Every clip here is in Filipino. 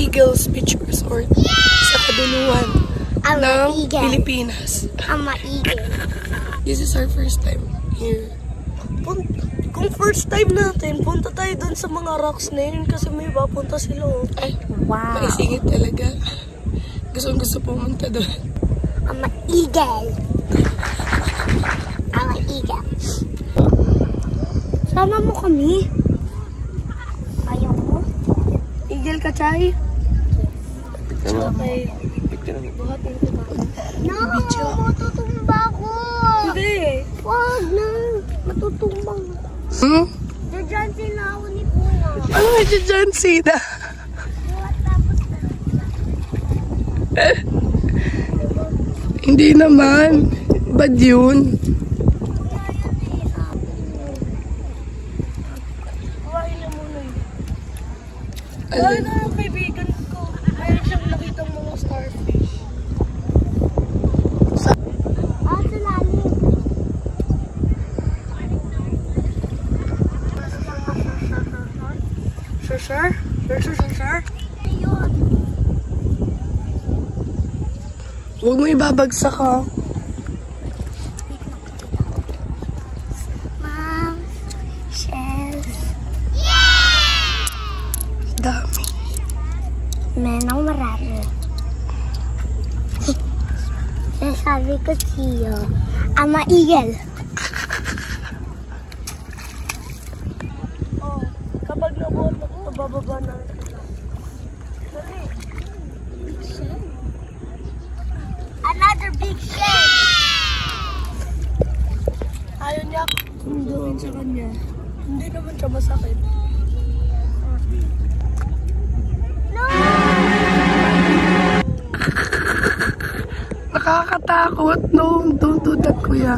Eagles Beach Resort sa kaduluan ng Pilipinas. This is our first time here. Kung first time natin, punta tayo dun sa mga rocks na yun kasi may papunta sila. Ay, wow. Maisingit talaga. Gusto pumunta dun. I'm an eagle. I'm an eagle. Sama mo kami. Ayaw mo? Eagle ka, Chay? Okay. No, matutumba ko. Hindi. Wag na. Matutumbang. Diyan sila ako ni Puna. Ano nga dyan sila? Hindi naman. Bad yun. Kuhain na muna yun. Ano? Na yung kaibigan ko. Mayroon siyang nakitang mga starfish. Sa lalim. Sure? Ayun. Huwag mo ibabagsak ha. Mom, shells. Dami. Menang marami. Sabi ko siyo, ama eagle. Oh, kapag nabuhat na ito, bababa na. Another big shell. Ayaw niya doon sa kanya. Hindi naman siya masakit. No! Nakakatakot. No, don't do that, kuya.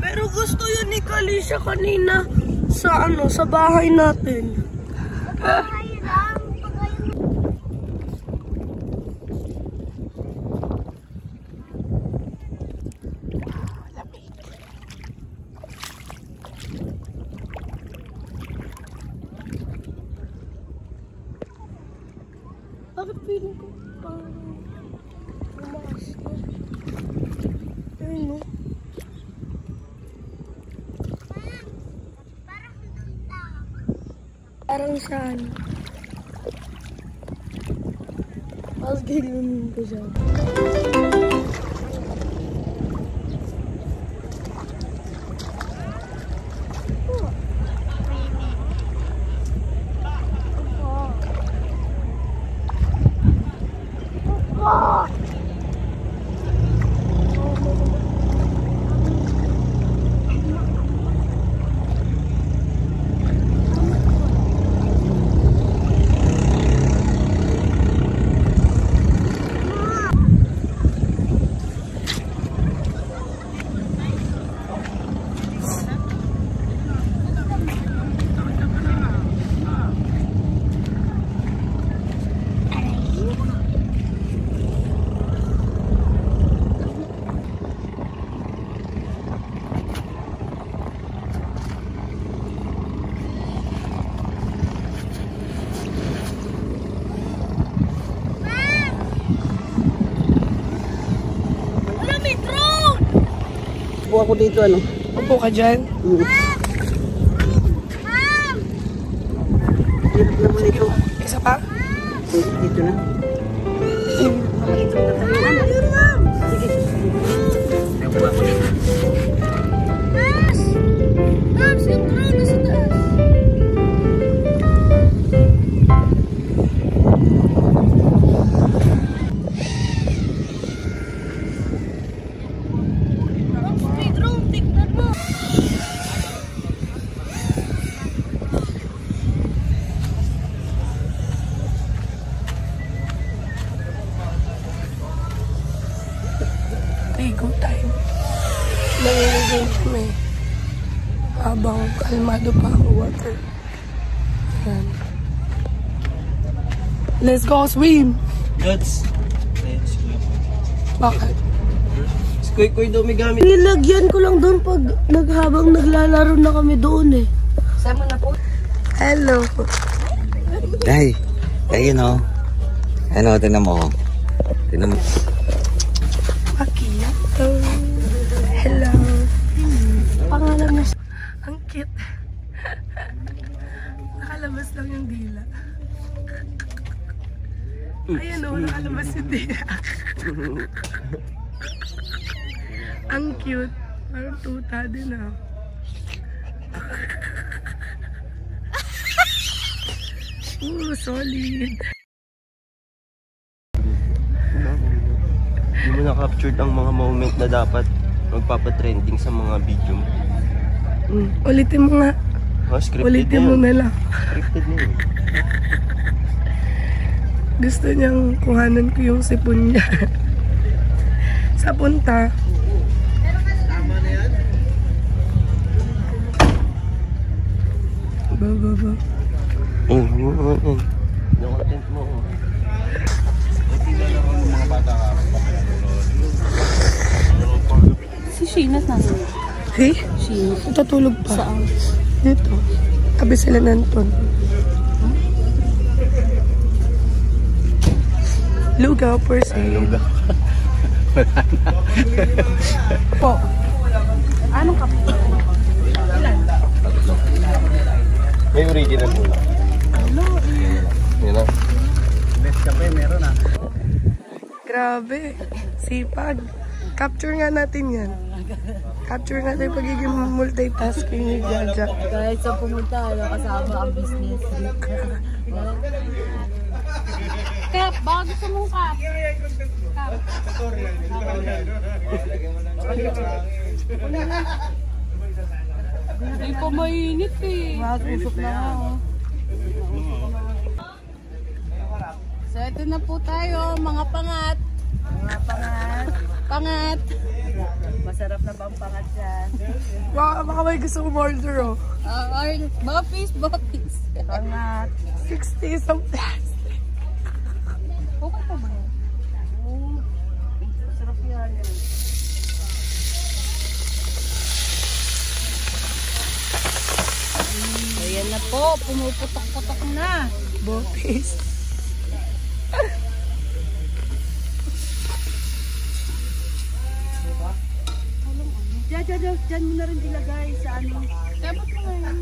Pero gusto yun ni Kalisha kanina sa bahay natin. Pagkain lang. Bakit feeling ko parang lumakas na? Ayun, no? Parang saan? Tapos gilunin ko siya. Upo ako dito, ano? Upo ka dyan? Hirap naman ito. Isa pa? Dito na. Sige. Upo ako dito. Yung drone nasa taas. Ligo time. Nangiligo kami. Habang kalmado pa ang water. Ayan. Let's go swim! Guts. Bakit? Kuy daw may gamit. Nilagyan ko lang doon pag habang naglalaro na kami doon eh. Sama na po. Hello. Day, Ayun o. Ano, tinan mo. Tinan mo. Akito. Hello. Pangalan mo. Ang cute. Nakalabas lang yung dila. Ayan o, nakalabas yung dila. Ang cute. Parang tuta din ah. Solid. Hindi mo na-captured ang mga moment na dapat magpapatrending sa mga video mo. Ulitin mo nga. Scripted Ulitin na mo yun. na lang. Scripted na yun. Gusto niyang kuhanan ko yung sipon niya. Sa punta. Ba. Yung content mo. Si Sheena na. Hey? Natutulog pa. Saan? Dito. Tabi sila ng Anton. Lugaw per se. Lugaw. Po. Anong kape? May original mo lang. Yan na. Best kape meron ah. Grabe. Sipag. Capture nga natin yan. Capture natin yung pagiging multitasking ni Jaja. Kahit sa pumunta, kasama ang business. Kap, baka gusto mong kap. Hindi pa mainit eh. Usok na nga oh. So ito na po tayo, mga pangat. Mga pangat. Pangat. Masarap na bang pangat yan? Baka may gusto kong order oh. Buppies. Pangat. 60 isang plastic. Okay pa ba yan? Oo. Masarap yan. Ayan na po, pumuputok-putok na. Bopis. Diyan mo na rin ilagay sa ano. Dapat mo ngayon.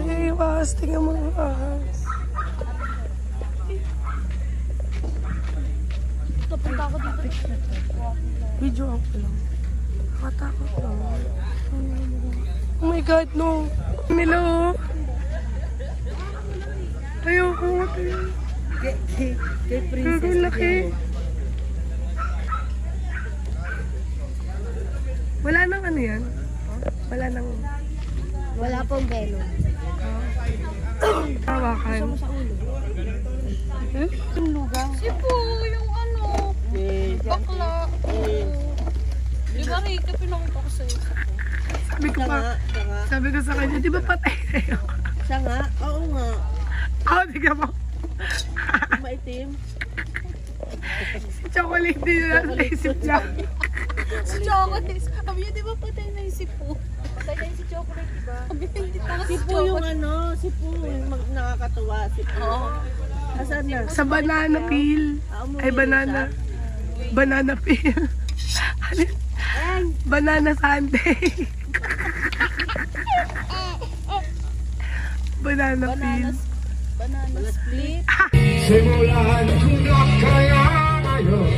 Ay, was, tingnan mo ang ahas. Kapunta ako dito. Video ako lang. Nakatakot lang. Oh my God, no. Milo. Ayoko. Kay Princess. Ang laki. Wala nang ano yan? Wala nang... Wala pong venom. Hawakan. Sa ulo. Yung lugaw. Sipo, yung ano. Bakla. Di ba Rika, pinakita ko sa'yo. Sabi ko sa kanya, di ba patay na yun? Siya nga? Oo nga. Oo, tignan mo. Maitim. Si Chocolate din na sa isip niya. Si Chocolate. Sabi niya, di ba patay na yung sipo? Patay na yung si Chocolate, di ba? Sabi niya, hindi taka si Sipo yung ano, sipo yung nakakatuwa, sipo. Oo. Asan na? Sa banana peel. Ay, banana. Banana peel. Banana sundae. Banana peel. Banana split. Simulahan ko na kaya ngayon